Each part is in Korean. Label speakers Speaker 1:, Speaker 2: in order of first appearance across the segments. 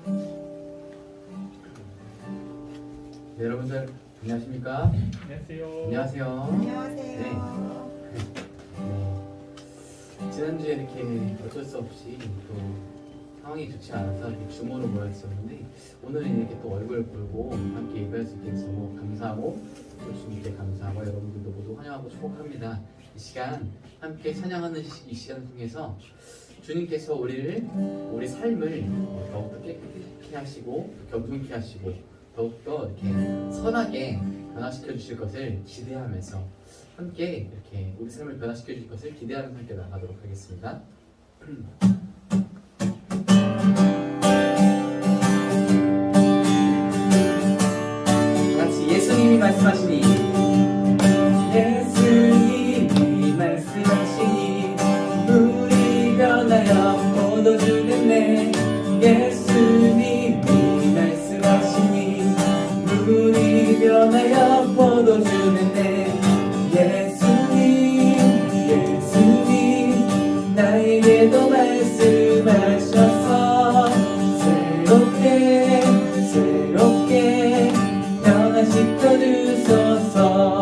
Speaker 1: 네, 여러분들 안녕하십니까?
Speaker 2: 안녕하세요.
Speaker 1: 안녕하세요.
Speaker 3: 안녕하세요.
Speaker 1: 지난주에 이렇게 어쩔 수 없이 또 상황이 좋지 않아서 이렇게 줌으로 모였었는데 오늘은 이렇게 또 얼굴 보고 함께 예배할 수 있게 해서 너무 감사하고 또 주님께 감사하고 여러분들도 모두 환영하고 축복합니다. 이 시간 함께 찬양하는 이 시간 통해서 주님께서 우리 삶을 더욱더 깨끗하게 하시고 겸손케 하시고 더욱더 이렇게 선하게 변화시켜 주실 것을 기대하면서 함께 이렇게 우리 삶을 변화시켜 주실 것을 기대하면서 함께 나가도록 하겠습니다. 같이 예수님이 말씀하시니 예수님이 말씀하시니 물이 변하여 포도주는 내 예수님이 말씀하시니 물이 변하여 포도주는 내 예수님 나에게도 말씀하셔서 새롭게 변화시켜 주소서.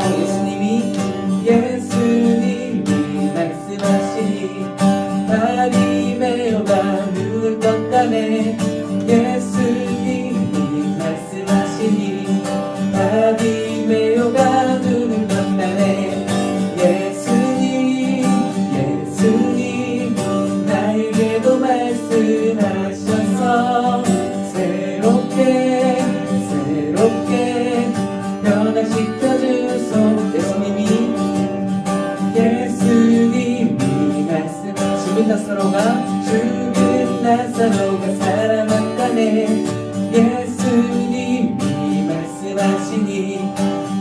Speaker 1: 예수님이 말씀하시니 발이 메어가 눈을 떴다네. 예수님이 말씀하시니 발이 메어가 눈을 떴다네. 예수님 나에게도 말씀하셔서 새롭게 변화시켜 주소. 예수님이 말씀 죽은 나사로가 살아났다네. 예수님이 말씀하시니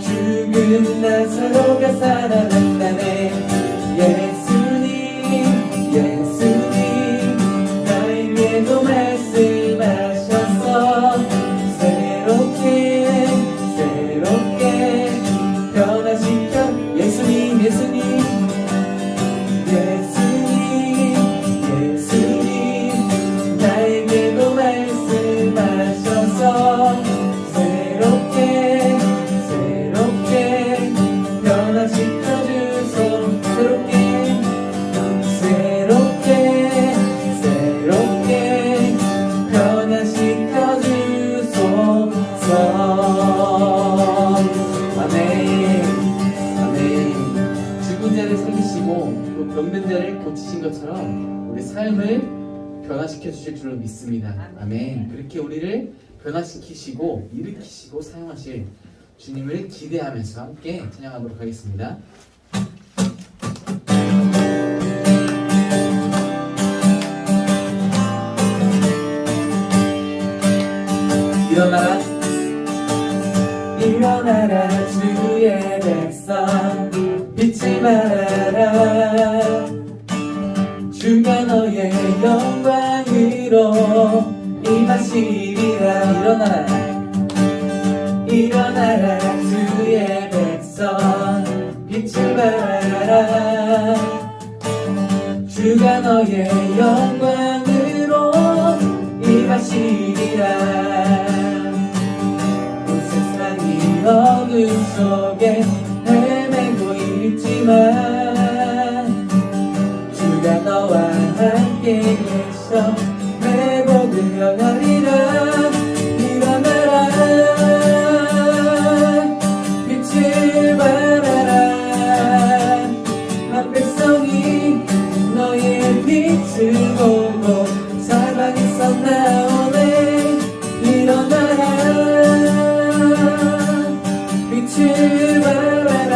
Speaker 1: 죽은 나사로가 살아났다네. 예수님 나에게도 말씀하셔서 새롭게 변화시켜. 예수님 나에게도 말씀하셔서 새롭게 변화시켜 주소. 새롭게 변화시켜 주소서. 아멘. 죽은 자를 살리시고 또 병든 자를 고치신 것처럼 우리 삶을 변화시켜 주실 줄로 믿습니다. 아멘. 그렇게 우리를 변화시키시고 일으키시고 사용하실 주님을 기대하면서 함께 찬양하도록 하겠습니다. 일어나라 주의 백성 잊지 말아라. 주가 너의 영광으로 임하시리라. 일어나라 주의 백성 빛을 발하라. 주가 너의 영광으로 임하시리라. 온 세상이 어둠 속에 헤매고 있지만 주가 너와 함께 계셔 회복을 영하리라. 일어나라 빛을 발하라. 한 백성이 너의 빛을 보고 사방에서 나오네. 일어나라 빛을 발하라.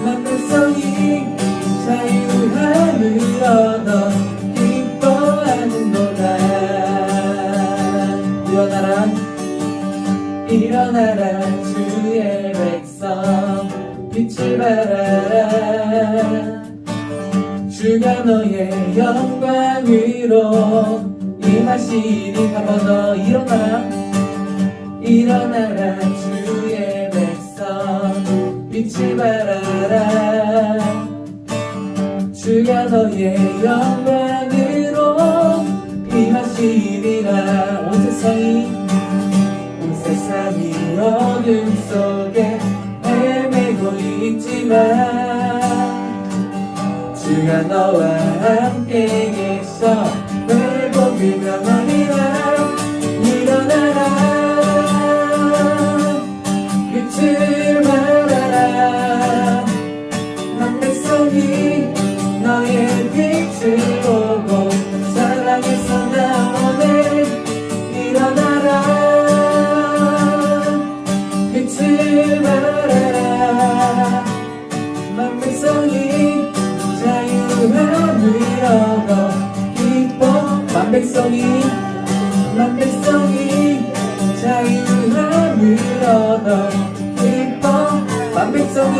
Speaker 1: 한 백성이 자유함을 얻어 기뻐하는도다. 일어나라 주의 백성 빛을 발하라. 주가 너의 영광으로 임하시니. 한 번 더 일어나라 주의 백성 빛을 발하라. 주가 너의 영광으로 임하시리라.
Speaker 2: 있지만 온 세상이 어둠 속에 헤매고 있지만 주가 너와 함께 계셔 회복이 명하리라. 일어나라 빛을 발하라. 만 백성이 너의 빛을 보고 사랑에서 나오네. 일어나라 빛을 발하라. 만 백성이 자유함을 얻어 기뻐. 만 백성이 자유함을 얻어 기뻐. 만 백성이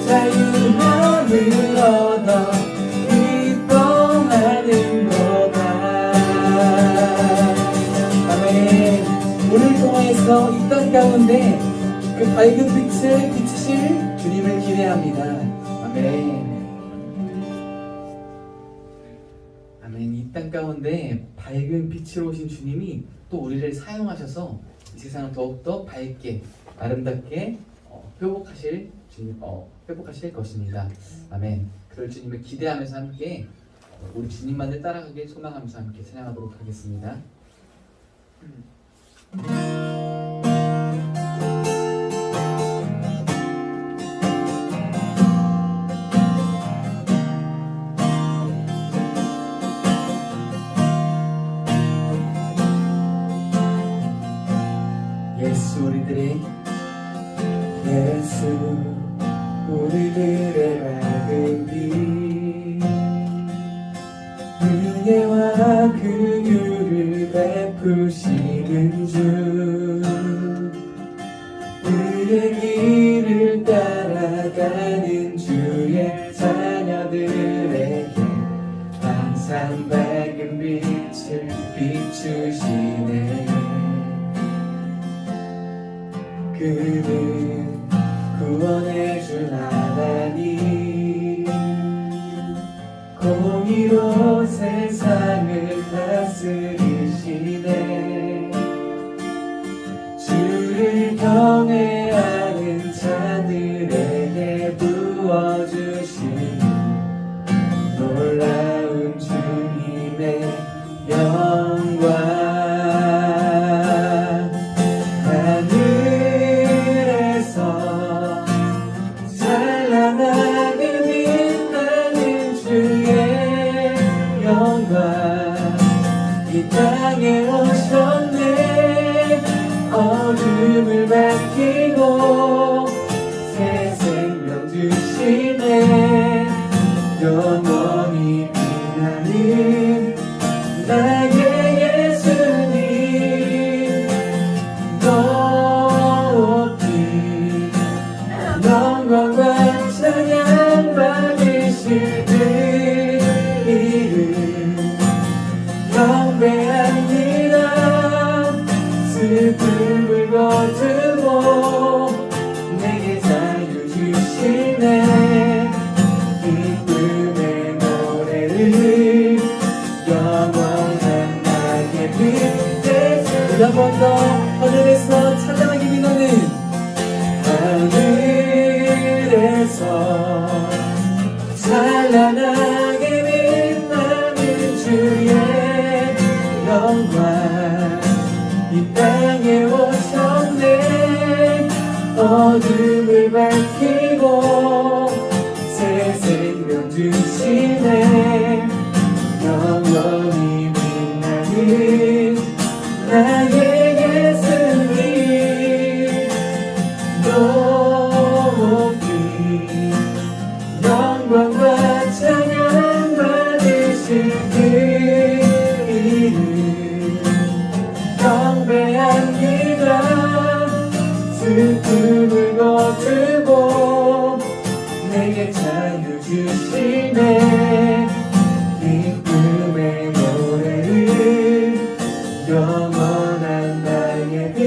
Speaker 2: 자유함을 얻어 기뻐하는 거다. 아멘. 오늘 통화에서 이 땅 가운데 그 밝은 빛을 비추실 주님을 기대합니다. 아멘. 아멘. 이 땅 가운데 밝은 빛으로 오신 주님이 또 우리를 사용하셔서 이 세상을 더욱더 밝게 아름답게 회복하실 것입니다. 아멘. 그럴 주님을 기대하면서 함께 우리 주님만을 따라가길 소망하면서 함께 찬양하도록 하겠습니다. 예수 우리들의 밝은 빛 은혜와 긍휼을 베푸시는 주 그의 길을 따라가는 주의 자녀들에게 항상 밝은 빛을 비추시네. 그는 구원의 주 하나님 공의로 세상을 다스리시네. 주를 경외하는 자들에게 부어주신 놀라운 주님의 영광. 이 땅에 오셨네. 어둠을 밝히고 새 생명 주시네. 영원히 빛나는 나의 예수님 높이 영광과 찬양 받으실 그 이름 경배합니다. 슬픔을 거두고 내게 자유 주시네. 기쁨의 노래를 영원한 나의 빛에 우리 한 번 더 하늘에서 찬양하기 위하는 하늘에서 찬란하게 빛나는 주의 영광. 이 땅에 오셨네. 어둠을 밝히고 새 생명 주시네. 영원히 빛나는 나의 예수님 높이 영광과 찬양 받으실 그 이름 경배합니다. 슬픔을 거두고 내게 자유 주시네. 기쁨의 노래를 영원한 나의 빛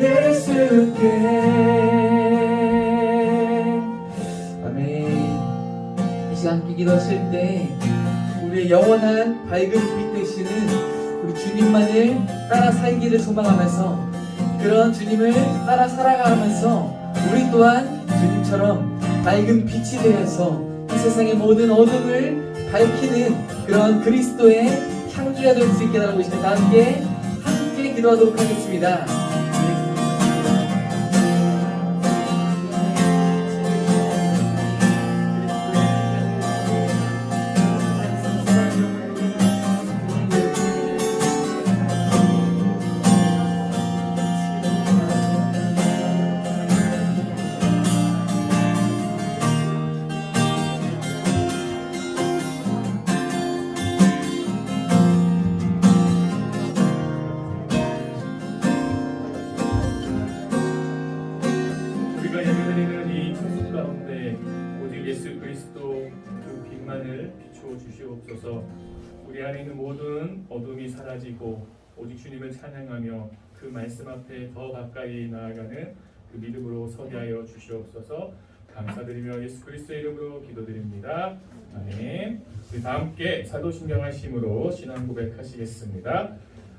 Speaker 2: 예수께. 아멘. 이 시간 함께 기도하실 때 우리 우리의 영원한 밝은 빛 되시는 우리 주님만을 따라 살기를 소망하면서 그런 주님을 따라 살아가면서 우리 또한 주님처럼 밝은 빛이 되어서 이 세상의 모든 어둠을 밝히는 그런 그리스도의 향기가 될 수 있게 달라고 있습니다. 함께 기도하도록 하겠습니다.
Speaker 4: 우리가 예배드리는 이 천국 가운데 오직 예수 그리스도 그 빛만을 비추어 주시옵소서. 우리 안에 있는 모든 어둠이 사라지고 오직 주님을 찬양하며 그 말씀 앞에 더 가까이 나아가는 그 믿음으로 서게 하여 주시옵소서. 감사드리며 예수 그리스도의 이름으로 기도드립니다. 아멘. 우리 다 함께 사도신경하심으로 신앙 고백하시겠습니다.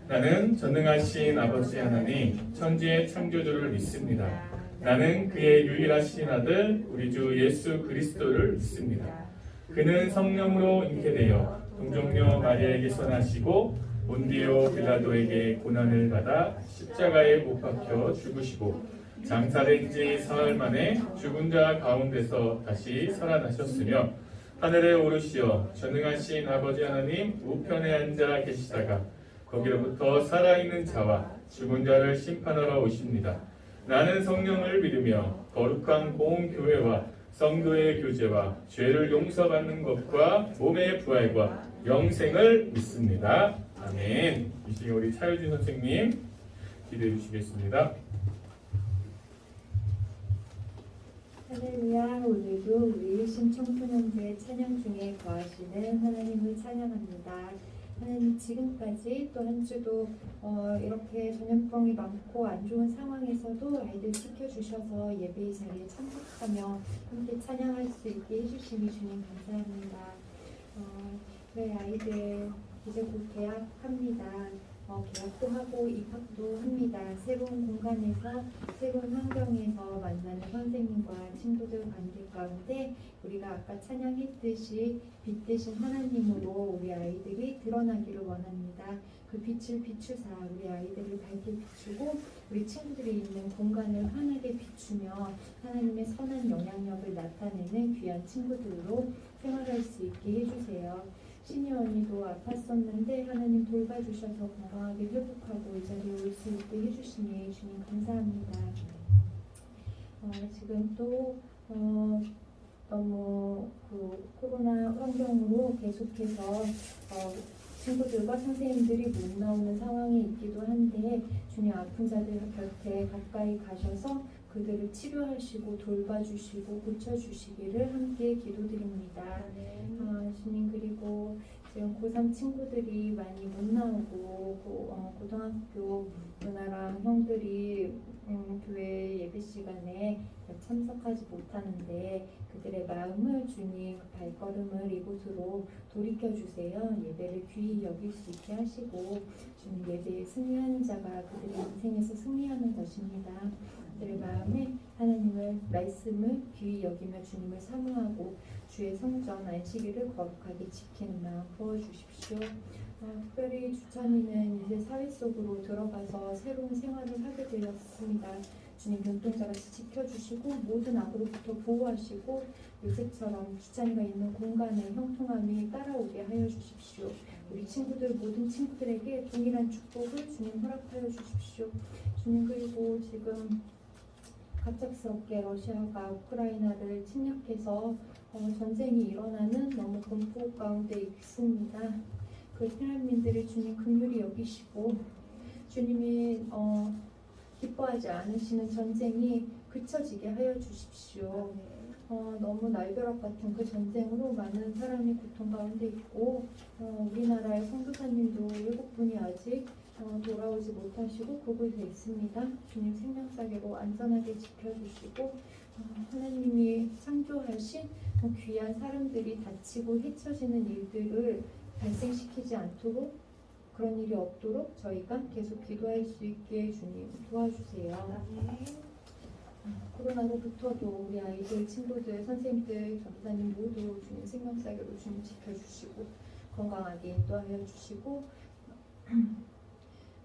Speaker 4: 나는 전능하신 아버지 하나님 천지의 창조주를 믿습니다. 나는 그의 유일하신 아들 우리 주 예수 그리스도를 믿습니다. 그는 성령으로 잉태되어 동정녀 마리아에게서 나시고 본디오 빌라도에게 고난을 받아 십자가에 못 박혀 죽으시고 장사된 지 사흘 만에 죽은 자 가운데서 다시 살아나셨으며 하늘에 오르시어 전능하신 아버지 하나님 우편에 앉아 계시다가 거기로부터 살아있는 자와 죽은 자를 심판하러 오십니다. 나는 성령을 믿으며 거룩한 공교회와 성도의 교제와 죄를 용서받는 것과 몸의 부활과 영생을 믿습니다. 아멘. 이 시간 우리 차유진 선생님 기도해 주시겠습니다.
Speaker 5: 할렐루야. 오늘도 우리 신청소년부의 찬양 중에 거하시는 하나님을 찬양합니다. 하나님 지금까지 또 한 주도 이렇게 전염병이 많고 안 좋은 상황에서도 아이들 지켜주셔서 예배의 자리에 참석하며 함께 찬양할 수 있게 해주시니 주님 감사합니다. 저희 아이들 이제 곧 개학합니다. 개학도 하고 입학도 합니다. 새로운 공간에서 새로운 환경에서 만나는 선생님과 친구들 관계 가운데 우리가 아까 찬양했듯이 빛 되신 하나님으로 우리 아이들이 드러나기를 원합니다. 그 빛을 비추사 우리 아이들을 밝게 비추고 우리 친구들이 있는 공간을 환하게 비추며 하나님의 선한 영향력을 나타내는 귀한 친구들로 생활할 수 있게 해주세요. 신이 언니도 아팠었는데 하나님 돌봐주셔서 건강하게 회복하고 이 자리에 올 수 있게 해주시니 주님 감사합니다. 지금 또 너무 그 코로나 환경으로 계속해서 친구들과 선생님들이 못 나오는 상황이 있기도 한데 주님 아픈 자들 곁에 가까이 가셔서 그들을 치료하시고 돌봐주시고 고쳐주시기를 함께 기도드립니다. 주님 그리고 지금 고3 친구들이 많이 못 나오고 고등학교 누나랑 형들이 교회 예배 시간에 참석하지 못하는데 그들의 마음을 주님 그 발걸음을 이곳으로 돌이켜주세요. 예배를 귀히 여길 수 있게 하시고 주님 예배에 승리하는 자가 그들의 인생에서 승리하는 것입니다. 그들의 마음에 하나님을 말씀을 귀히 여기며 주님을 사모하고 주의 성전 안식일을 거룩하게 지키는 마음 부어주십시오. 특별히 주찬이는 이제 사회 속으로 들어가서 새로운 생활을 하게 되었습니다. 주님 눈동자같이 지켜주시고 모든 악으로부터 보호하시고 요새처럼 주찬이가 있는 공간에 형통함이 따라오게 하여 주십시오. 우리 친구들 모든 친구들에게 동일한 축복을 주님 허락하여 주십시오. 주님 그리고 지금 갑작스럽게 러시아가 우크라이나를 침략해서 전쟁이 일어나는 너무 공포 가운데 있습니다. 그 피난민들을 주님 긍휼히 여기시고 주님이 기뻐하지 않으시는 전쟁이 그쳐지게 하여 주십시오. 너무 날벼락 같은 그 전쟁으로 많은 사람이 고통 가운데 있고 우리나라의 선교사님도 7분이 아직 돌아오지 못하시고 그곳에 있습니다. 주님 생명사계로 안전하게 지켜주시고 하나님이 창조하신 귀한 사람들이 다치고 헤쳐지는 일들을 발생시키지 않도록 그런 일이 없도록 저희가 계속 기도할 수 있게 주님 도와주세요. 코로나로부터도 우리 아이들, 친구들, 선생님들, 전도사님 모두 주님 생명사계로 주님 지켜주시고 건강하게 인도하여 주시고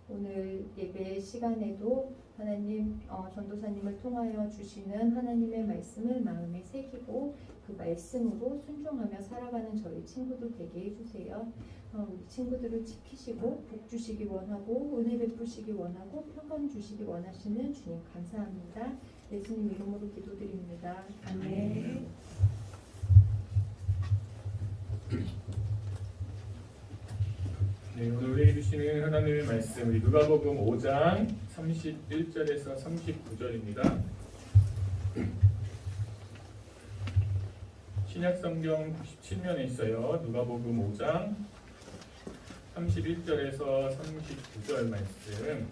Speaker 5: 오늘 예배 시간에도 하나님 전도사님을 통하여 주시는 하나님의 말씀을 마음에 새기고 그 말씀으로 순종하며 살아가는 저희 친구들 되게 해주세요. 우리 친구들을 지키시고 복 주시기 원하고 은혜 베푸시기 원하고 평강 주시기 원하시는 주님 감사합니다. 예수님 이름으로 기도드립니다. 아멘.
Speaker 4: 네, 오늘 우리에게 주시는 하나님의 말씀 우리 누가복음 5장 31절에서 39절입니다. 신약성경 97면에 있어요. 누가복음 5장 31절에서 39절 말씀.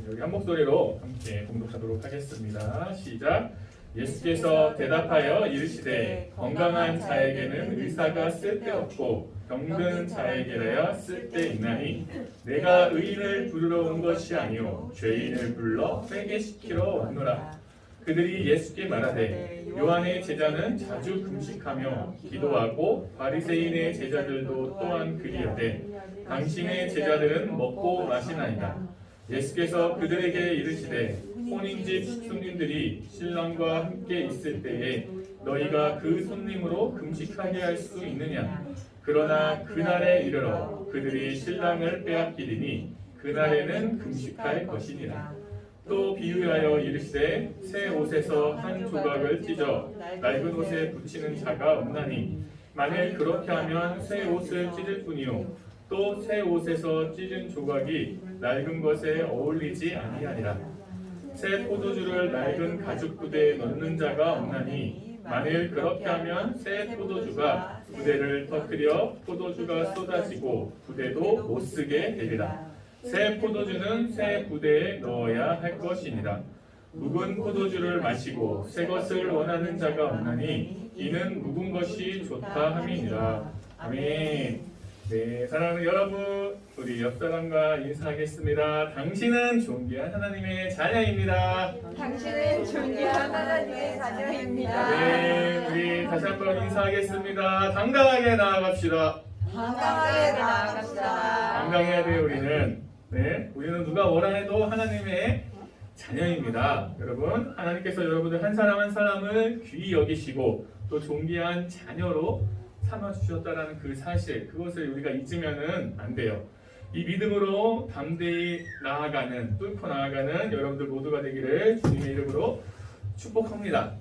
Speaker 4: 여기 한 목소리로 함께 봉독하도록 하겠습니다. 시작. 예수께서 대답하여 이르시되 건강한 자에게는 의사가 쓸데없고 병든 자에게라야 쓸데있나니 내가 의인을 부르러 온 것이 아니요 죄인을 불러 회개시키러 왔노라. 그들이 예수께 말하되 요한의 제자는 자주 금식하며 기도하고 바리새인의 제자들도 또한 그리하되 당신의 제자들은 먹고 마시나이다. 예수께서 그들에게 이르시되 혼인집 손님들이 신랑과 함께 있을 때에 너희가 그 손님으로 금식하게 할 수 있느냐? 그러나 그날에 이르러 그들이 신랑을 빼앗기리니 그날에는 금식할 것이니라. 또 비유하여 이르시되 새 옷에서 한 조각을 찢어 낡은 옷에 붙이는 자가 없나니 만일 그렇게 하면 새 옷을 찢을 뿐이요 또 새 옷에서 찢은 조각이 낡은 것에 어울리지 아니하리라. 새 포도주를 낡은 가죽 부대에 넣는 자가 없나니 만일 그렇게 하면 새 포도주가 부대를 터뜨려 포도주가 쏟아지고 부대도 못 쓰게 되리라. 새 포도주는 새 부대에 넣어야 할 것이니라. 묵은 포도주를 마시고 새 것을 원하는 자가 없나니 이는 묵은 것이 좋다 함이니라. 아멘. 네, 사랑하는 여러분, 우리 옆 사람과 인사하겠습니다. 당신은 존귀한 하나님의 자녀입니다.
Speaker 3: 당신은 존귀한 하나님의 자녀입니다.
Speaker 4: 네, 우리 다시 한번 인사하겠습니다. 당당하게 나아갑시다.
Speaker 3: 건강하게 나아갑시다.
Speaker 4: 건강해야 돼요, 우리는. 네, 우리는 누가 뭐라 해도 하나님의 자녀입니다. 여러분, 하나님께서 여러분들 한 사람 한 사람을 귀히 여기시고 또 존귀한 자녀로 삼아주셨다라는 그 사실, 그것을 우리가 잊으면은 안 돼요. 이 믿음으로 담대히 나아가는, 뚫고 나아가는 여러분들 모두가 되기를 주님의 이름으로 축복합니다.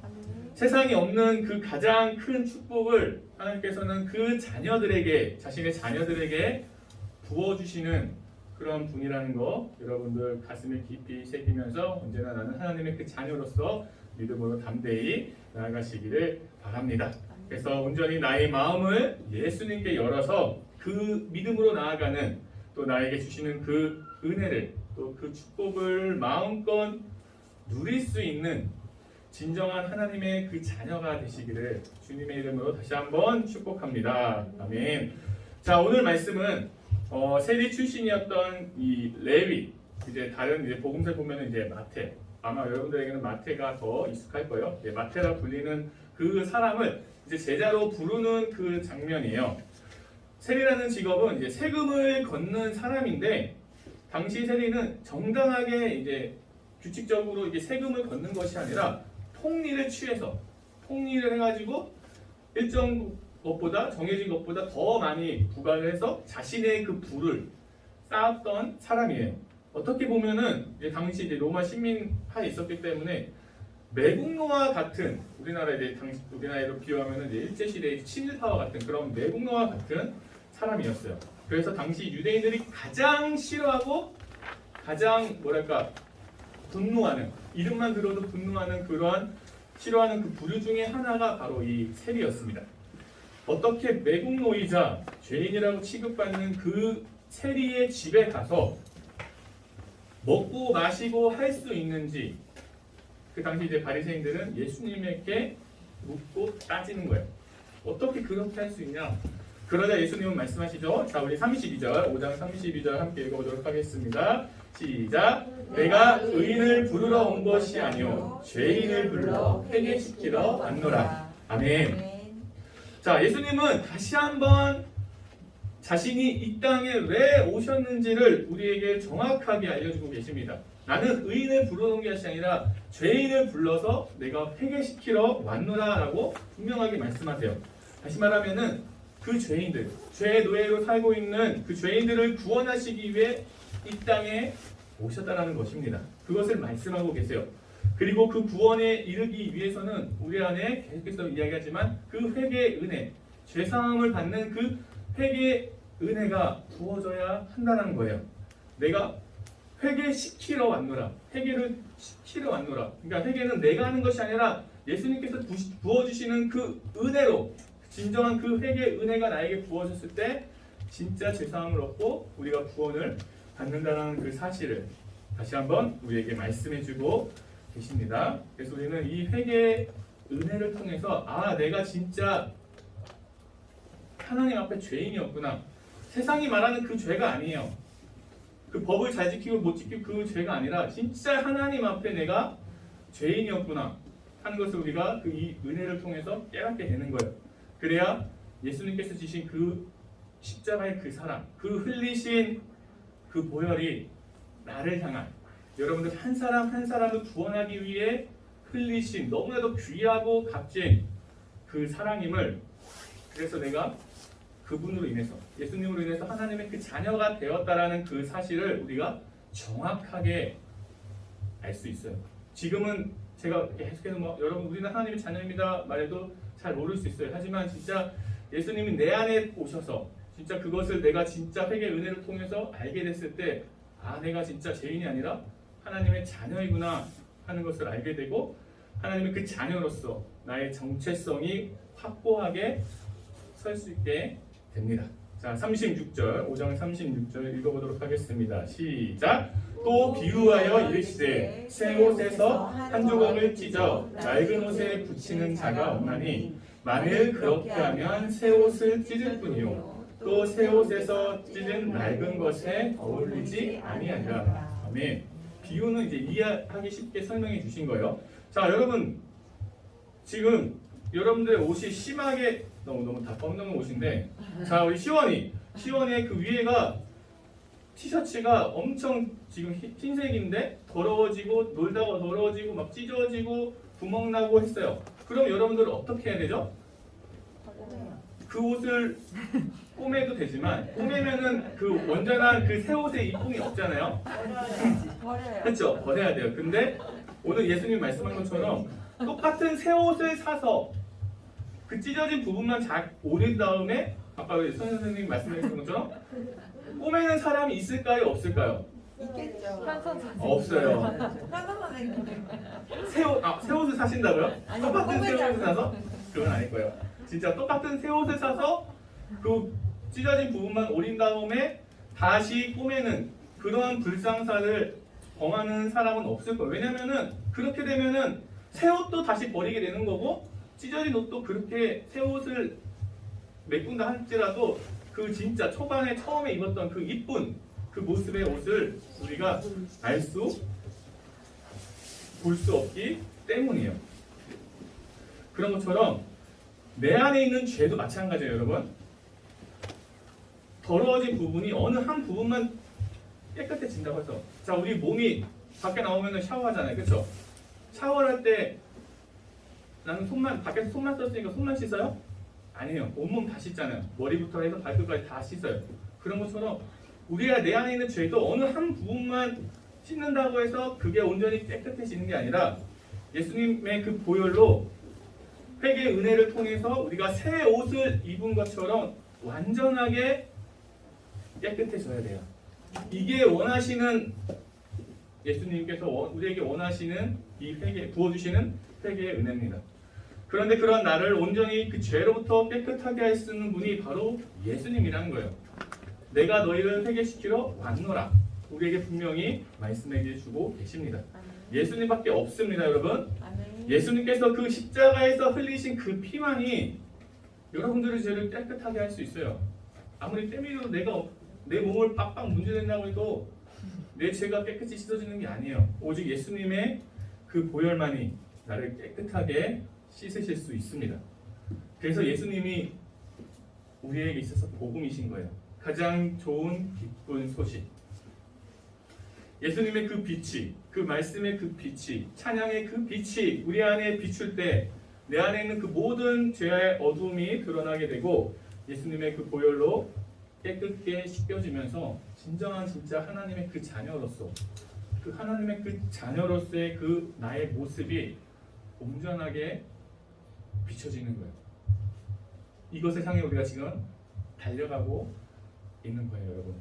Speaker 4: 세상에 없는 그 가장 큰 축복을 하나님께서는 그 자녀들에게, 자신의 자녀들에게 부어주시는 그런 분이라는 거 여러분들 가슴에 깊이 새기면서 언제나 나는 하나님의 그 자녀로서 믿음으로 담대히 나아가시기를 바랍니다. 그래서 온전히 나의 마음을 예수님께 열어서 그 믿음으로 나아가는 또 나에게 주시는 그 은혜를 또 그 축복을 마음껏 누릴 수 있는 진정한 하나님의 그 자녀가 되시기를 주님의 이름으로 다시 한번 축복합니다. 아멘. 자, 오늘 말씀은 세리 출신이었던 이 레위, 이제 다른 이제 복음서에 보면 이제 마태, 아마 여러분들에게는 마태가 더 익숙할 거예요. 마태라 불리는 그 사람을 이제 제자로 부르는 그 장면이에요. 세리라는 직업은 이제 세금을 걷는 사람인데 당시 세리는 정당하게 이제 규칙적으로 이게 세금을 걷는 것이 아니라 폭리를 취해서 폭리를 해가지고 일정 것보다 정해진 것보다 더 많이 부과를 해서 자신의 그 부를 쌓았던 사람이에요. 어떻게 보면은 이제 당시 이제 로마 식민하에 있었기 때문에 매국노와 같은 우리나라로 비유하면 이제 일제 시대의 친일파와 같은 그런 매국노와 같은 사람이었어요. 그래서 당시 유대인들이 가장 싫어하고 가장 분노하는, 이름만 들어도 분노하는 그러한 싫어하는 그 부류 중에 하나가 바로 이 세리였습니다. 어떻게 매국노이자 죄인이라고 취급받는 그 세리의 집에 가서 먹고 마시고 할 수 있는지, 그 당시 이제 바리새인들은 예수님에게 묻고 따지는 거예요. 어떻게 그렇게 할 수 있냐? 그러자 예수님은 말씀하시죠. 자, 우리 32절, 5장 32절 함께 읽어보도록 하겠습니다. 시작. 내가 의인을 부르러 온 것이 아니요 죄인을 불러 회개시키러 왔노라. 아멘. 자, 예수님은 다시 한번 자신이 이 땅에 왜 오셨는지를 우리에게 정확하게 알려주고 계십니다. 나는 의인을 부르러 온 것이 아니라 죄인을 불러서 내가 회개시키러 왔노라라고 분명하게 말씀하세요. 다시 말하면은 그 죄인들, 죄의 노예로 살고 있는 그 죄인들을 구원하시기 위해 이 땅에 오셨다라는 것입니다. 그것을 말씀하고 계세요. 그리고 그 구원에 이르기 위해서는 우리 안에 계속해서 이야기하지만 그 회개의 은혜, 죄사함을 받는 그 회개의 은혜가 부어져야 한다는 거예요. 내가 회개시키러 왔노라. 회개를 시키러 왔노라. 그러니까 회개는 내가 하는 것이 아니라 예수님께서 부어주시는 그 은혜로, 진정한 그 회개의 은혜가 나에게 부어졌을 때 진짜 죄사함을 얻고 우리가 구원을 받는다는 그 사실을 다시 한번 우리에게 말씀해주고 계십니다. 그래서 우리는 이 회개의 은혜를 통해서 내가 진짜 하나님 앞에 죄인이었구나. 세상이 말하는 그 죄가 아니에요. 그 법을 잘 지키고 못 지키고 그 죄가 아니라 진짜 하나님 앞에 내가 죄인이었구나 하는 것을 우리가 그 이 은혜를 통해서 깨닫게 되는 거예요. 그래야 예수님께서 지신 그 십자가의 그 사랑, 그 흘리신 그 보혈이 나를 향한, 여러분들 한 사람 한 사람을 구원하기 위해 흘리신 너무나도 귀하고 값진 그 사랑임을, 그래서 내가 그분으로 인해서, 예수님으로 인해서 하나님의 그 자녀가 되었다라는 그 사실을 우리가 정확하게 알 수 있어요. 지금은 제가 계속해서 여러분 우리는 하나님의 자녀입니다 말해도 잘 모를 수 있어요. 하지만 진짜 예수님이 내 안에 오셔서 진짜 그것을 내가 진짜 회개의 은혜를 통해서 알게 됐을 때 내가 진짜 죄인이 아니라 하나님의 자녀이구나 하는 것을 알게 되고, 하나님의 그 자녀로서 나의 정체성이 확고하게 설 수 있게 됩니다. 자, 36절, 5장 36절 읽어보도록 하겠습니다. 시작. 또 비유하여 이르시되 새 옷에서 한 조각을 찢어 낡은 옷에 붙이는 자가 없나니 만일 그렇게 하면 새 옷을 찢을 뿐이요 또 새 옷에서 찢은 낡은 것에 어울리지 아니하리라. 아멘. 비유는 이제 이해하기 쉽게 설명해 주신 거예요. 자, 여러분 지금 여러분들의 옷이 심하게 너무 다 검는 옷인데, 자, 우리 시원이의 그 위에가 티셔츠가 엄청 지금 흰색인데 더러워지고 놀다가 더러워지고 막 찢어지고 구멍 나고 했어요. 그럼 여러분들은 어떻게 해야 되죠? 그 옷을 꼬매도 되지만 꼬매면은 그 온전한 그 새 옷의 이쁨이 없잖아요.
Speaker 3: 버려요.
Speaker 4: 그렇죠? 버려야 돼요. 근데 오늘 예수님 말씀한 것처럼 똑같은 새 옷을 사서 그 찢어진 부분만 오린 다음에 아까 선생님이 말씀하신 것처럼 꼬매는 사람이 있을까요? 없을까요?
Speaker 3: 있겠죠.
Speaker 4: 없어요.
Speaker 3: 선생님.
Speaker 4: 새 옷을 사신다고요?
Speaker 3: 아니,
Speaker 4: 똑같은 새 옷을
Speaker 3: 꼬매자고.
Speaker 4: 사서? 그건 아닐 거예요. 진짜 똑같은 새 옷을 사서 그 찢어진 부분만 오린 다음에 다시 꼬매는 그러한 불상사를 범하는 사람은 없을 거예요. 왜냐면은 그렇게 되면은 새 옷도 다시 버리게 되는 거고, 찢어진 옷도 그렇게 새 옷을 메꾼다 할지라도 그 진짜 초반에 처음에 입었던 그 이쁜 그 모습의 옷을 우리가 볼 수 없기 때문이에요. 그런 것처럼 내 안에 있는 죄도 마찬가지예요, 여러분. 더러워진 부분이 어느 한 부분만 깨끗해진다고 해서, 자, 우리 몸이 밖에 나오면 샤워하잖아요, 그렇죠? 샤워를 할 때 나는 밖에서 손만 썼으니까 손만 씻어요? 아니에요. 온몸 다 씻잖아요. 머리부터 해서 발끝까지 다 씻어요. 그런 것처럼 우리가 내 안에 있는 죄도 어느 한 부분만 씻는다고 해서 그게 온전히 깨끗해지는 게 아니라 예수님의 그 보혈로 회개의 은혜를 통해서 우리가 새 옷을 입은 것처럼 완전하게 깨끗해져야 돼요. 이게 원하시는, 예수님께서 우리에게 원하시는 이 부어주시는 회개의 은혜입니다. 그런데 그런 나를 온전히 그 죄로부터 깨끗하게 할 수 있는 분이 바로 예수님이라는 거예요. 내가 너희를 회개시키러 왔노라. 우리에게 분명히 말씀해 주고 계십니다. 예수님밖에 없습니다, 여러분.
Speaker 3: 아멘.
Speaker 4: 예수님께서 그 십자가에서 흘리신 그 피만이 여러분들의 죄를 깨끗하게 할 수 있어요. 아무리 때밀어도 내 몸을 빡빡 문제낸다고 해도 내 죄가 깨끗이 씻어지는 게 아니에요. 오직 예수님의 그 보혈만이 나를 깨끗하게 씻으실 수 있습니다. 그래서 예수님이 우리에게 있어서 복음이신 거예요. 가장 좋은 기쁜 소식. 예수님의 그 빛이, 그 말씀의 그 빛이, 찬양의 그 빛이 우리 안에 비출 때 내 안에 있는 그 모든 죄의 어둠이 드러나게 되고 예수님의 그 보혈로 깨끗게 씻겨지면서 진짜 하나님의 그 자녀로서 그 하나님의 그 자녀로서의 그 나의 모습이 온전하게 비춰지는 거예요. 이것을 향해 우리가 지금 달려가고 있는 거예요, 여러분.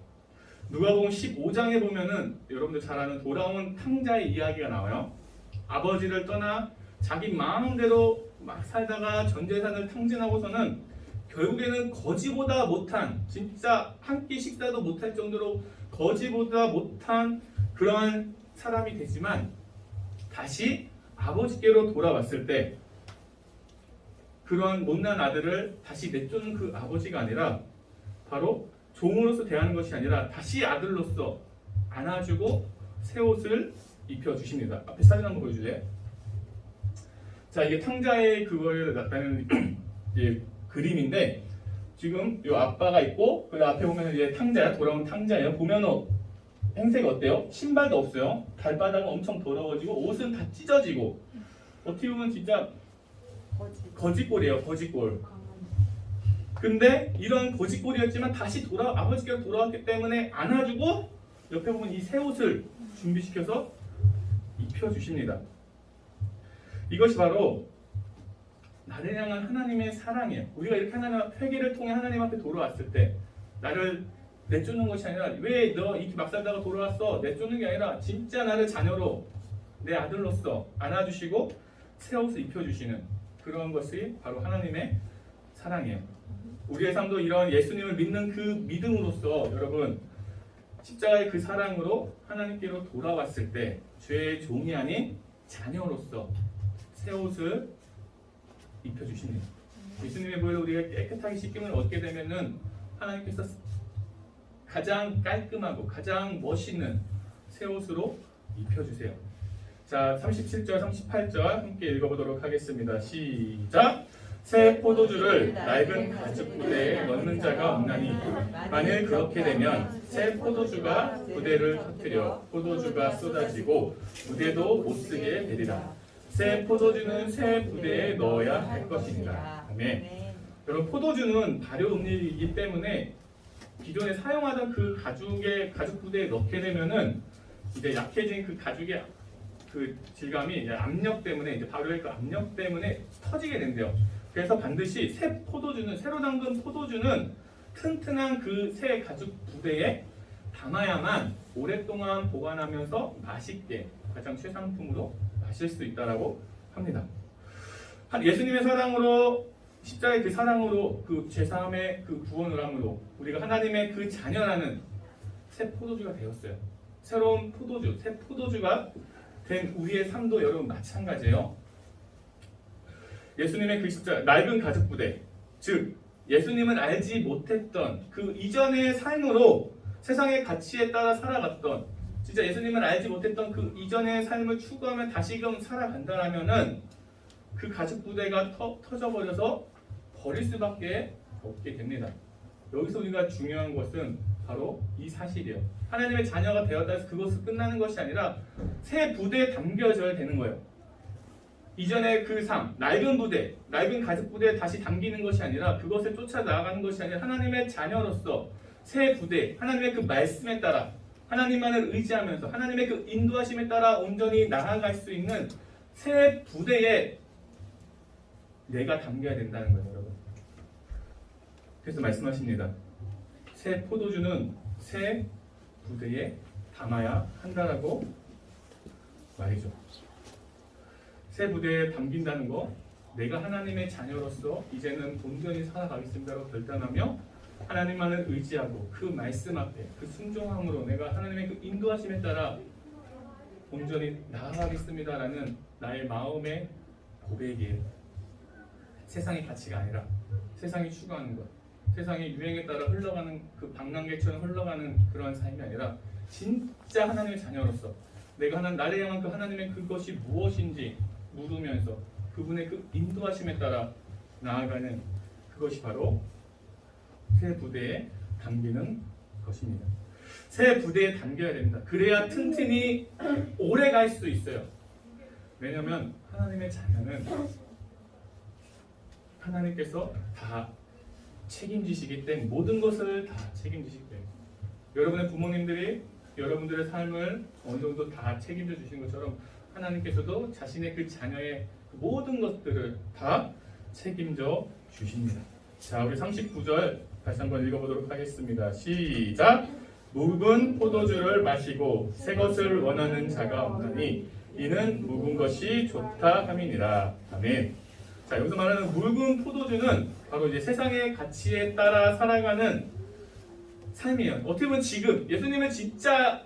Speaker 4: 누가복음 15장에 보면은 여러분들 잘 아는 돌아온 탕자의 이야기가 나와요. 아버지를 떠나 자기 마음대로 막 살다가 전 재산을 탕진하고서는 결국에는 거지보다 못한, 진짜 한 끼 식사도 못할 정도로 거지보다 못한 그러한 사람이 되지만 다시 아버지께로 돌아왔을 때 그런 못난 아들을 다시 내쫓는 그 아버지가 아니라 바로 종으로서 대하는 것이 아니라 다시 아들로서 안아주고 새 옷을 입혀주십니다. 앞에 사진 한번 보여주세요. 자, 이게 탕자의 그거를 나타내는 이제 그림인데 지금 이 아빠가 있고 그 앞에 보면 이제 탕자야, 돌아온 탕자예요. 보면 행색이 어때요? 신발도 없어요. 발바닥은 엄청 더러워지고 옷은 다 찢어지고 어떻게 보면 진짜 거지꼴이에요, 거지꼴. 근데 이런 거지꼴이었지만 다시 아버지께로 돌아왔기 때문에 안아주고 옆에 보면 이 새 옷을 준비시켜서 입혀주십니다. 이것이 바로 나를 향한 하나님의 사랑이에요. 우리가 이렇게 회개를 통해 하나님 앞에 돌아왔을 때 나를 내쫓는 것이 아니라 왜 너 이렇게 막 살다가 돌아왔어? 내쫓는 게 아니라 진짜 나를 자녀로 내 아들로서 안아주시고 새 옷을 입혀주시는 그런 것이 바로 하나님의 사랑이에요. 우리의 삶도 이런 예수님을 믿는 그 믿음으로써 여러분 십자가의 그 사랑으로 하나님께로 돌아왔을 때 죄의 종이 아닌 자녀로서 새 옷을 입혀주십니다. 예수님의 보혈로 우리가 깨끗하게 씻김을 얻게 되면은 하나님께서 가장 깔끔하고 가장 멋있는 새 옷으로 입혀주세요. 자, 37절, 38절 함께 읽어보도록 하겠습니다. 시작! 새 포도주를 낡은 가죽 부대에 넣는 자가 없나니 만일 그렇게 되면 새 포도주가 부대를 터뜨려 포도주가 쏟아지고 부대도 못쓰게 되리라. 새 포도주는 새 부대에 넣어야 할 것입니다. 아멘. 여러분, 포도주는 발효 음료이기 때문에 기존에 사용하던 그 가죽 부대에 넣게 되면은 이제 약해진 그 가죽의 그 질감이 이제 압력 때문에 이제 발효의 그 압력 때문에 터지게 된대요. 그래서 반드시 새 포도주는 새로 담근 포도주는 튼튼한 그 새 가죽 부대에 담아야만 오랫동안 보관하면서 맛있게 가장 최상품으로 마실 수 있다라고 합니다. 예수님의 사랑으로 십자가의 그 사랑으로 그 죄사함의 그 구원을 함으로 우리가 하나님의 그 자녀라는 새 포도주가 되었어요. 새로운 포도주, 새 포도주가 된 우리의 삶도 여러분 마찬가지예요. 예수님의 그 십자가 낡은 가죽 부대, 즉 예수님은 알지 못했던 그 이전의 삶으로 세상의 가치에 따라 살아갔던 진짜 예수님을 알지 못했던 그 이전의 삶을 추구하며 다시금 살아간다라면은 그 가죽 부대가 터져버려서 버릴 수밖에 없게 됩니다. 여기서 우리가 중요한 것은 바로 이 사실이에요. 하나님의 자녀가 되었다 해서 그것은 끝나는 것이 아니라 새 부대에 담겨져야 되는 거예요. 이전의 그 삶, 낡은 부대, 낡은 가죽 부대에 다시 담기는 것이 아니라 그것을 쫓아 나아가는 것이 아니라 하나님의 자녀로서 새 부대, 하나님의 그 말씀에 따라 하나님만을 의지하면서 하나님의 그 인도하심에 따라 온전히 나아갈 수 있는 새 부대에 내가 담겨야 된다는 거예요, 여러분. 그래서 말씀하십니다. 새 포도주는 새 부대에 담아야 한다라고 말이죠. 새 부대에 담긴다는 거, 내가 하나님의 자녀로서 이제는 온전히 살아가겠습니다라고 결단하며 하나님만을 의지하고 그 말씀 앞에 그 순종함으로 내가 하나님의 그 인도하심에 따라 온전히 나아가겠습니다라는 나의 마음의 고백이에요. 세상의 가치가 아니라 세상이 추구하는 것, 세상의 유행에 따라 흘러가는 그 방랑객처럼 흘러가는 그러한 삶이 아니라 진짜 하나님의 자녀로서 내가 나를 향한 그 하나님의 그것이 무엇인지 물으면서 그분의 그 인도하심에 따라 나아가는 그것이 바로 새 부대에 담기는 것입니다. 새 부대에 담겨야 됩니다. 그래야 튼튼히 오래 갈 수 있어요. 왜냐하면 하나님의 자녀는 하나님께서 다 책임지시기 때문에 모든 것을 다 책임지시기 때문에 여러분의 부모님들이 여러분들의 삶을 어느 정도 다 책임져 주신 것처럼 하나님께서도 자신의 그 자녀의 그 모든 것들을 다 책임져 주십니다. 자, 우리 39절 다시 한번 읽어보도록 하겠습니다. 시작! 묵은 포도주를 마시고 새 것을 원하는 자가 없나니 이는 묵은 것이 좋다 함이니라. 아멘. 자, 여기서 말하는 묵은 포도주는 바로 이제 세상의 가치에 따라 살아가는 삶이에요. 어떻게 보면 지금 예수님을 진짜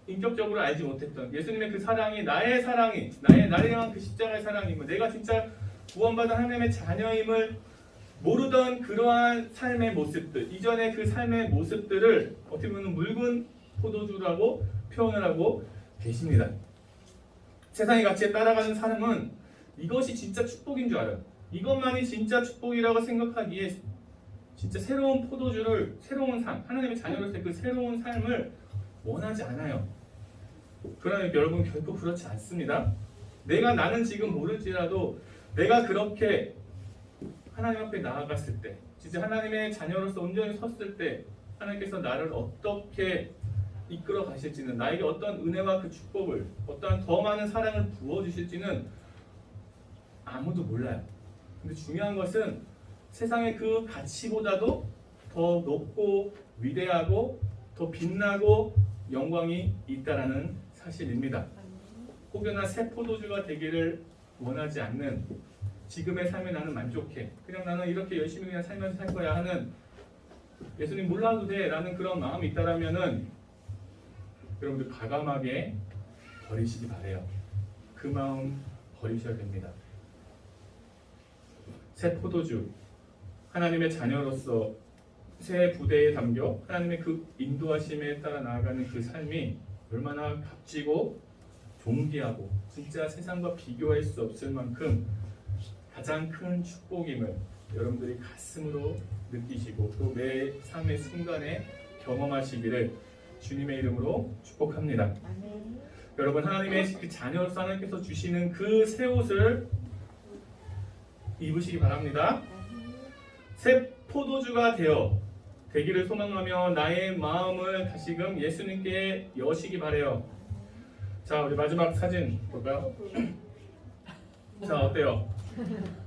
Speaker 4: 인격적으로 알지 못했던 예수님의 그 사랑이 나의 사랑이 나를 향한 그 십자가의 사랑임을 내가 진짜 구원받은 하나님의 자녀임을 모르던 그러한 삶의 모습들, 이전의 그 삶의 모습들을 어떻게 보면 묽은 포도주라고 표현을 하고 계십니다. 세상의 가치에 따라가는 사람은 이것이 진짜 축복인 줄 알아요. 이것만이 진짜 축복이라고 생각하기에 진짜 새로운 포도주를, 새로운 삶, 하나님의 자녀로서의 그 새로운 삶을 원하지 않아요. 그러나 여러분 결코 그렇지 않습니다. 나는 지금 모를지라도 내가 그렇게 하나님 앞에 나아갔을 때, 진짜 하나님의 자녀로서 온전히 섰을 때 하나님께서 나를 어떻게 이끌어 가실지는, 나에게 어떤 은혜와 그 축복을, 어떠한 더 많은 사랑을 부어주실지는 아무도 몰라요. 근데 중요한 것은 세상의 그 가치보다도 더 높고 위대하고 더 빛나고 영광이 있다라는 사실입니다. 혹여나 새 포도주가 되기를 원하지 않는 지금의 삶에 나는 만족해, 그냥 나는 이렇게 열심히 그냥 살면서 살 거야 하는 예수님 몰라도 돼 라는 그런 마음이 있다라면은 여러분들 과감하게 버리시기 바래요. 그 마음 버리셔야 됩니다. 새 포도주, 하나님의 자녀로서 새 부대에 담겨 하나님의 그 인도하심에 따라 나아가는 그 삶이 얼마나 값지고 존귀하고 진짜 세상과 비교할 수 없을 만큼 가장 큰 축복임을 여러분들이 가슴으로 느끼시고 또 매 삶의 순간에 경험하시기를 주님의 이름으로 축복합니다. 여러분, 하나님의 그 자녀로서 하나님께서 주시는 그 새 옷을 입으시기 바랍니다. 새 포도주가 되기를 소망하며 나의 마음을 다시금 예수님께 여시기 바래요. 자, 우리 마지막 사진 볼까요? 자, 어때요?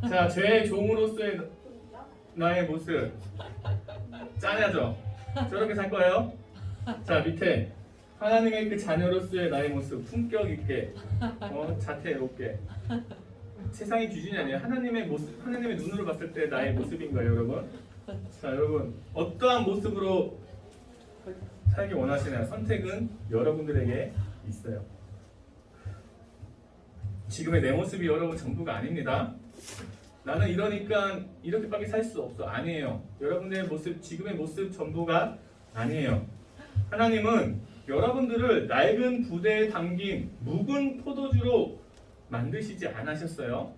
Speaker 4: 자, 죄의 종으로서의 나의 모습 짠하죠? 저렇게 살 거예요? 자, 밑에 하나님의 그 자녀로서의 나의 모습 품격 있게, 자태롭게. 세상의 기준이 아니에요. 하나님의 모습, 하나님의 눈으로 봤을 때 나의 모습인 거예요, 여러분. 자, 여러분 어떠한 모습으로 살기 원하시나요? 선택은 여러분들에게 있어요. 지금의 내 모습이 여러분 전부가 아닙니다. 나는 이러니까 이렇게밖에 살 수 없어. 아니에요. 여러분의 모습, 지금의 모습 전부가 아니에요. 하나님은 여러분들을 낡은 부대에 담긴 묵은 포도주로 만드시지 않으셨어요.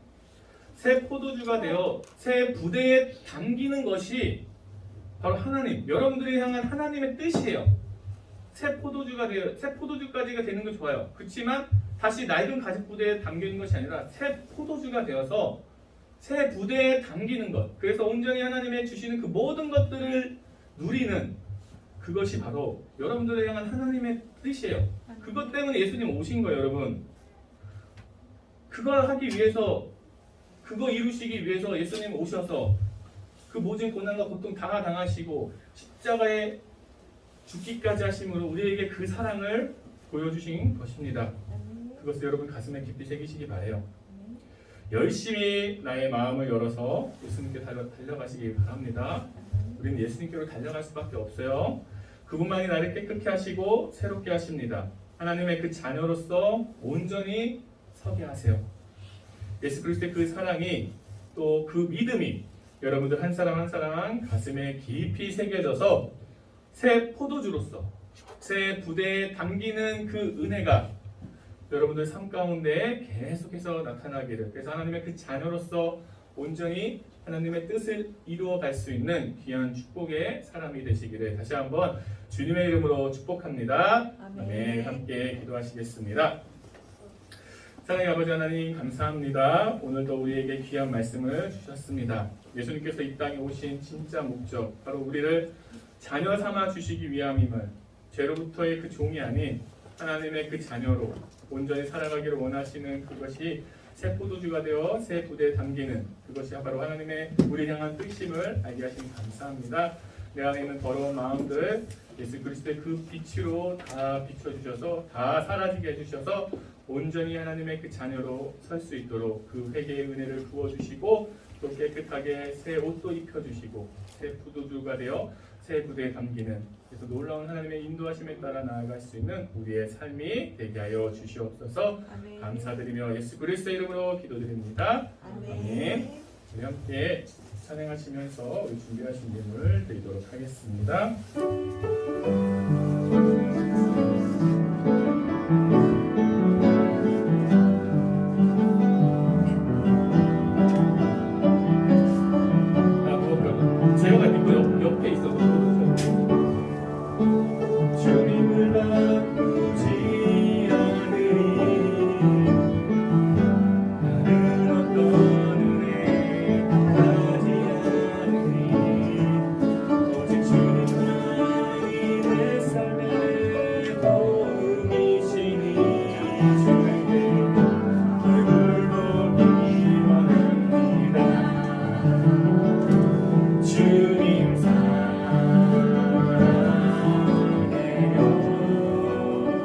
Speaker 4: 새 포도주가 되어 새 부대에 담기는 것이 바로 하나님, 여러분들이 향한 하나님의 뜻이에요. 새 포도주가 되어, 새 포도주까지가 되는 거 좋아요. 그렇지만 다시 낡은 가죽 부대에 담기는 것이 아니라 새 포도주가 되어서 새 부대에 담기는 것. 그래서 온전히 하나님의 주시는 그 모든 것들을 누리는 그것이 바로 여러분들을 향한 하나님의 뜻이에요. 그것 때문에 예수님 오신 거예요, 여러분. 그거 하기 위해서, 그거 이루시기 위해서 예수님 오셔서 그 모든 고난과 고통 다 당하시고 십자가에 죽기까지 하심으로 우리에게 그 사랑을 보여주신 것입니다. 그것을 여러분 가슴에 깊이 새기시기 바래요. 열심히 나의 마음을 열어서 예수님께 달려가시기 바랍니다. 우리는 예수님께로 달려갈 수밖에 없어요. 그분만이 나를 깨끗게 하시고 새롭게 하십니다. 하나님의 그 자녀로서 온전히 서게 하세요. 예수 그리스도의 그 사랑이 또 그 믿음이 여러분들 한 사람 한 사람 가슴에 깊이 새겨져서 새 포도주로서 새 부대에 담기는 그 은혜가 여러분들 삶 가운데 계속해서 나타나기를, 그래서 하나님의 그 자녀로서 온전히 하나님의 뜻을 이루어갈 수 있는 귀한 축복의 사람이 되시기를 다시 한번 주님의 이름으로 축복합니다. 아멘. 함께 기도하시겠습니다. 사랑의 아버지 하나님 감사합니다. 오늘도 우리에게 귀한 말씀을 주셨습니다. 예수님께서 이 땅에 오신 진짜 목적, 바로 우리를 자녀 삼아 주시기 위함임을, 죄로부터의 그 종이 아닌 하나님의 그 자녀로 온전히 살아가기를 원하시는 그것이 새 포도주가 되어 새 부대에 담기는 그것이 바로 하나님의 우리를 향한 뜻임을 알게 하시니 감사합니다. 내 안에 있는 더러운 마음들 예수 그리스도의 그 빛으로 다 비춰주셔서 다 사라지게 해주셔서 온전히 하나님의 그 자녀로 설 수 있도록 그 회개의 은혜를 부어주시고 또 깨끗하게 새 옷도 입혀주시고 새 포도주가 되어 새 부대에 담기는, 그래서 놀라운 하나님의 인도하심에 따라 나아갈 수 있는 우리의 삶이 되게 하여 주시옵소서. 감사드리며 예수 그리스도의 이름으로 기도드립니다. 아멘. 우리 함께 찬양하시면서 우리 준비하신 예물 드리도록 하겠습니다. 제가 믿고 옆에 있어도 주님을 바꾸지 않으리 나는 어떤 은혜 하지 않으리 오직 주님만이 내 삶의 도움이시니 주에게 얼굴 보기 원합니다. 주님 사랑해요.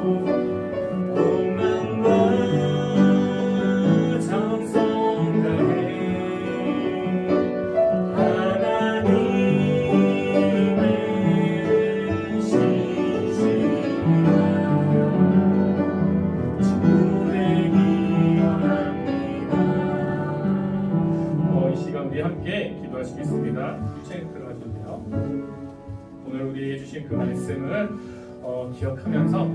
Speaker 4: 온 마음과 정성 다해 하나님의 시시라 주에게 원합니다. 이 시간 우리 함께 기도하시겠습니다. 유채인 들어가셔도 돼요. 오늘 우리에게 주신 그 말씀을 기억하면서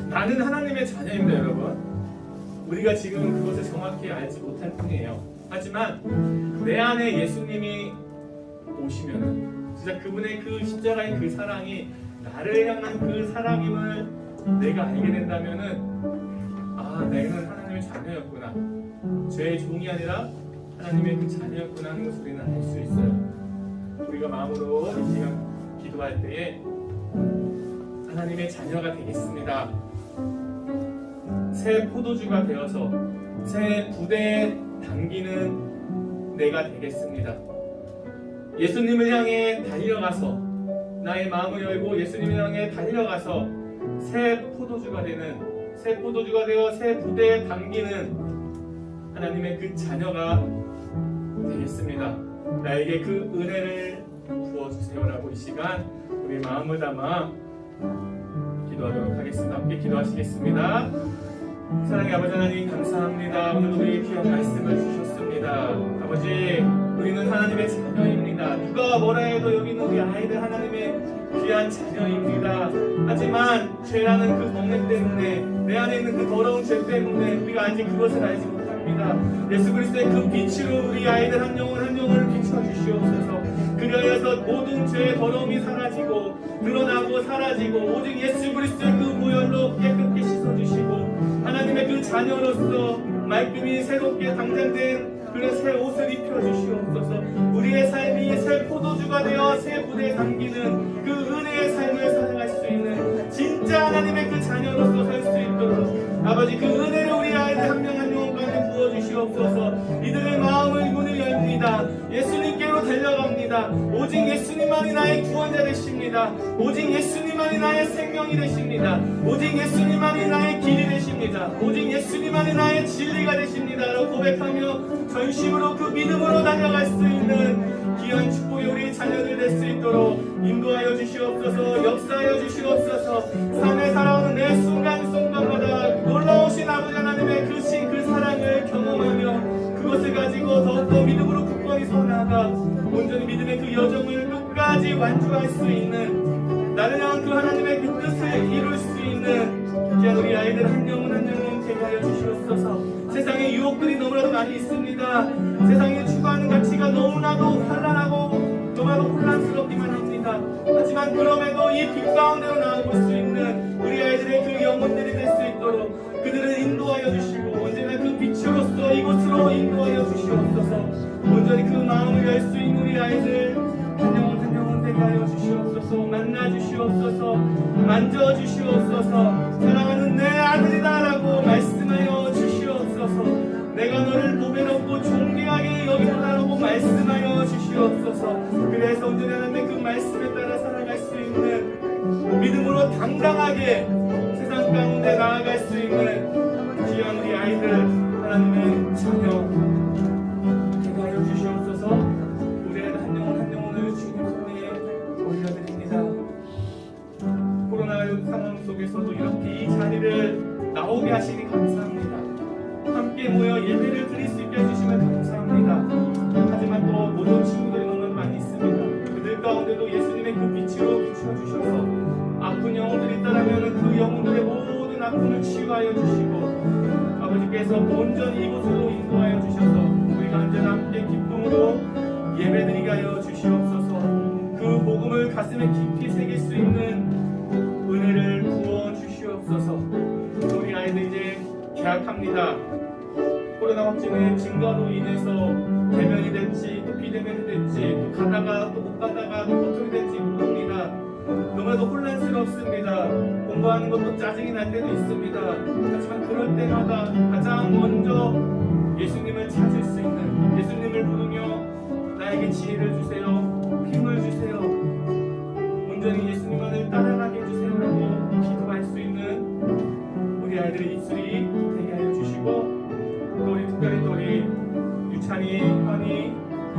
Speaker 4: 나는 하나님의 자녀입니다, 여러분. 우리가 지금 그것을 정확히 알지 못할 뿐이에요. 하지만 내 안에 예수님이 오시면은 진짜 그분의 그 십자가의 그 사랑이 나를 향한 그 사랑임을 내가 알게 된다면은 아, 내는 하나님의 자녀였구나. 죄의 종이 아니라 하나님의 그 자녀였구나 하는 것을 우리는 알 수 있어요. 우리가 마음으로 이 시간 기도할 때에 하나님의 자녀가 되겠습니다. 새 포도주가 되어서 새 부대에 담기는 내가 되겠습니다. 예수님을 향해 달려가서 나의 마음을 열고 예수님을 향해 달려가서 새 포도주가 되는, 새 포도주가 되어 새 부대에 담기는 하나님의 그 자녀가 되겠습니다. 나에게 그 은혜를 부어주세요라고 이 시간 우리 마음을 담아 기도하도록 하겠습니다. 함께 기도하시겠습니다. 사랑의 아버지 하나님 감사합니다. 오늘 우리에게 귀한 말씀을 주셨습니다. 아버지, 우리는 하나님의 자녀입니다. 누가 뭐라 해도 여기는 우리 아이들 하나님의 귀한 자녀입니다. 하지만 죄라는 그 번뇌 때문에, 내 안에 있는 그 더러운 죄 때문에 우리가 아직 그것을 알지 못합니다. 예수 그리스도의 그 빛으로 우리 아이들 한 영혼 한 영혼을 비춰주시옵소서. 그리하여서 모든 죄의 더러움이 사라지고 드러나고 사라지고 오직 예수 그리스도의 그 보혈로 깨끗이 씻어주시고 하나님의 그 자녀로서 말끔히 새롭게 당장된 그런 새 옷을 입혀주시옵소서. 우리의 삶이 새 포도주가 되어 새 부대에 담기는 그 은혜의 삶을 살아갈 수 있는 진짜 하나님의 그 자녀로서 살 수 있도록 아버지 그 은혜를 우리 아이들 한 명 한 명 가운데 부어주시옵소서. 이들의 마음을 문을 열립니다. 예수님께로 달려갑니다. 오직 예수님만이 나의 구원자 되십니다. 오직 예수님만이 나의 생명이 되십니다. 오직 예수님만이 나의 길이 되십니다. 오직 예수님만이 나의 진리가 되십니다. 라고 고백하며 전심으로 그 믿음으로 달려갈 수 있는 귀한 축복의 우리 자녀들 될 수 있도록 인도하여 주시옵소서. 역사하여 주시옵소서. 삶에 살아오는 매 순간순간마다 놀라우신 아버지 하나님의 그 사랑을 경험하며 그것을 가지고 더욱더 믿음으로 굳건히 서 나아가 온전히 믿음의 그 여정을 끝까지 완주할 수 있는 나를 향한 그 하나님의 그 뜻을 이룰 수 있는 귀한 우리 아이들 한 영혼 한 영혼 되게 하여 주시옵소서. 세상에 유혹들이 너무나도 많이 있습니다. 세상에 추구하는 가치가 너무나도 환란하고 너무나도 혼란스럽기만 합니다. 하지만 그럼에도 이 빛 가운데로 나아볼 수 있는 우리 아이들의 그 영혼들이 될 수 있도록 그들을 인도하여 주시고 언제나 그 빛으로서 이곳으로 인도하여 주시옵소서. 온전히 그 마음을 열 수 있는 우리 아이들 한 영혼 한 영혼 되게 하여 주시옵소서. 만나 주시옵소서. 만져 주시옵소서. 사랑하는 내 아들이다라고 말씀하여 주시옵소서. 내가 너를 보배롭고 존귀하게 여기다라고 말씀하여 주시옵소서. 그래서 온전히 하나님의 그 말씀에 따라 살아갈 수 있는 믿음으로 당당하게 세상 가운데 나아갈 수 있는 귀한 우리 아이들 하나님의 자녀 되게 하여 주시옵소서. 우리 아이들 한 영혼 한 영혼을 주님 손에 올려드립니다. 코로나 상황 속에서도 이렇게 이 자리를 나오게 하시니 감사합니다. 함께 모여 예배를 드릴 수 있게 해주시면 감사합니다. 하지만 또 모든 친구들이 너무 많이 있습니다. 그들 가운데도 예수님의 그 빛으로 비춰주셔서 아픈 영혼들이 있다면 그 영혼들의 모든 아픔을 치유하여 주시고 아버지께서 온전히 이곳으로 인도하여 주셔서 우리가 언제나 함께 기쁨으로 예배드리게 하여 주시옵소서. 그 복음을 가슴에 깊이 새길 수 있는 은혜를 부어 주시옵소서. 우리 아이들 이제 계약합니다. 코로나 확진의 증가로 인해서 대면이 될지 또 비대면이 될지 또 가다가 또 못 가다가 또 어떻게 될지 모릅니다. 너무나도 혼란스럽습니다. 공부하는 것도 짜증이 날 때도 있습니다. 하지만 그럴 때마다 가장 먼저 예수님을 찾을 수 있는 예수님을 부르며 나에게 지혜를 주세요. 힘을 주세요. 온전히 예수님만을 따라가게 해주세요라고 기도할 수 있는 우리 아이들의 입술이 되게 하여 주시고 또 우리 특별히 또 우리 유찬이, 현이,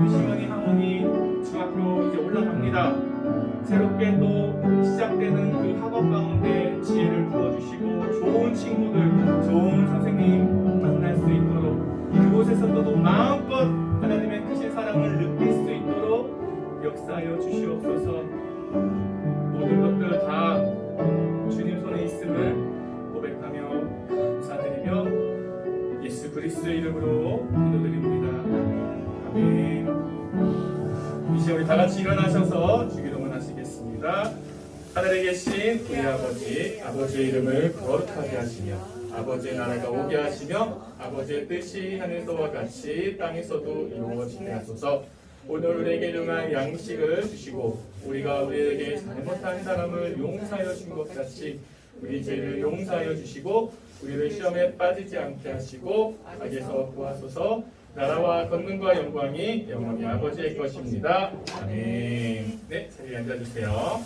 Speaker 4: 유시원이, 하원이 중학교 이제 올라갑니다. 새롭게 또 시작되는 그 학업 가운데 지혜를 부어주시고 좋은 친구들, 좋은 선생님 만날 수 있도록 그곳에서도 마음껏 하나님의 크신 사랑을 느낄 수 있도록 역사하여 주시옵소서. 모든 것들 다 주님 손에 있음을 고백하며 감사드리며 예수 그리스도의 이름으로 기도드립니다. 아멘. 이 시간 우리 다 같이 일어나셔서 주기도문 하시겠습니다. 하늘에 계신 우리 아버지의 이름을 거룩하게 하시며 아버지의 나라가 오게 하시며 아버지의 뜻이 하늘에서와 같이 땅에서도 이루어지게 하소서. 오늘 우리에게 일용할 양식을 주시고 우리가 우리에게 잘못한 사람을 용서하여 준 것 같이 우리 죄를 용서하여 주시고 우리를 시험에 빠지지 않게 하시고 악에서 구하소서. 나라와 권능과 영광이 영원히 아버지의 것입니다. 아멘. 네, 자리에 앉아주세요.